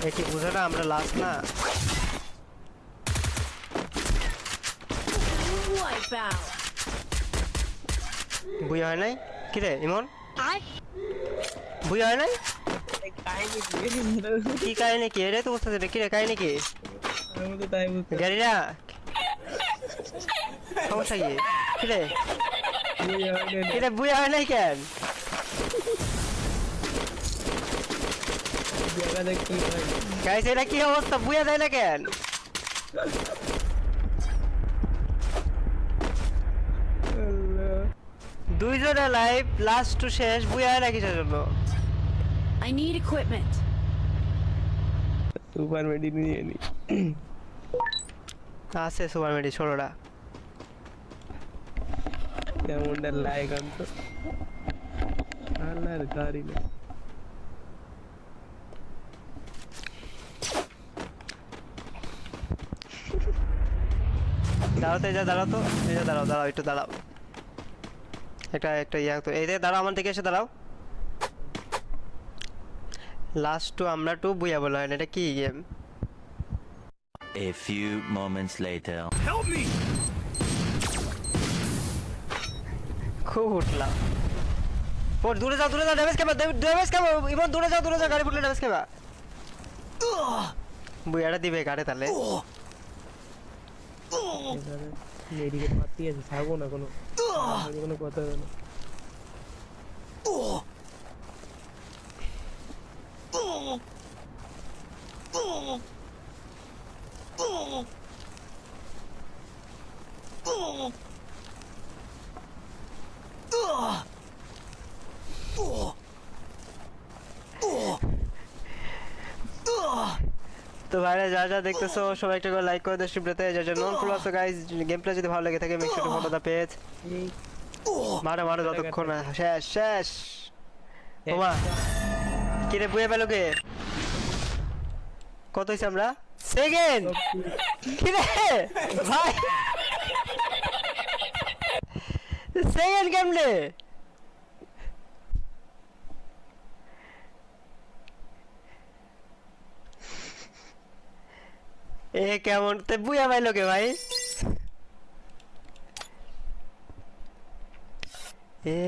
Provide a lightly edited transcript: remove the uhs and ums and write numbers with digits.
এটি বুঝো না আমরা লাস্ট না। বুঝা হয় নাই কি রে ইমন? বুঝা হয় নাই কি কাহিনী কি রে? তো বুঝতেছি কি রে কাহিনী কি? আমি তো তাই বুঝতে গাড়িরা সমস্যা কি? কি রে কি রে বুঝা হয় নাই কেন? জায়গা দেখতে গাইস এটা কি অবস্থা? বুঝা যায় না কেন? দুইজনে লাইভ লাস্ট টু শেষ বুঝা হয় না কিসের জন্য? I need equipment. সুপার মেডি নিয়ে নি আছে সুপার মেডি 16টা। কেমনটা লাইক আনতো আল্লাহর গাড়ি না দাঁড়াও তো, এই যে দাঁড়াও তো, এই যে দাঁড়াও দাঁড়াও একটু দাঁড়াও। একটা ইয়া তো এই যে দাঁড়াও, আমার দিকে এসে দাঁড়াও। লাস্ট টু আমরা টু বুয়া বলা হয় না, এটা কি game? A few moments later. খুব উঠলাম। পর দূরে যাও ড্যামেজ খাবা, ইমন দূরে যাও গাড়ি ফুটলে ড্যামেজ খাবা। বুয়াটা দিবে গাড়ি তাহলে। মেডিকেল মারতে আছে ছাড়বো না কোনো কোনো কথা হবে না তো ভাইরা যা যা দেখতেছো সবাই একটা করে লাইক করে দাও স্ট্রিমটাতে। যা যা নন ফলো আছো গাইস, গেমটা যদি ভালো লাগে থাকে make sure to follow the page. মারো যতক্ষণ না শেষ। ওমা কি রে বুয়ে পেলো কে? কত হইছে আমরা? সেকেন্ড কি রে ভাই? সেকেন্ড কেমনে? এ কেমন তে বুয়া পাইলো কে ভাই? এ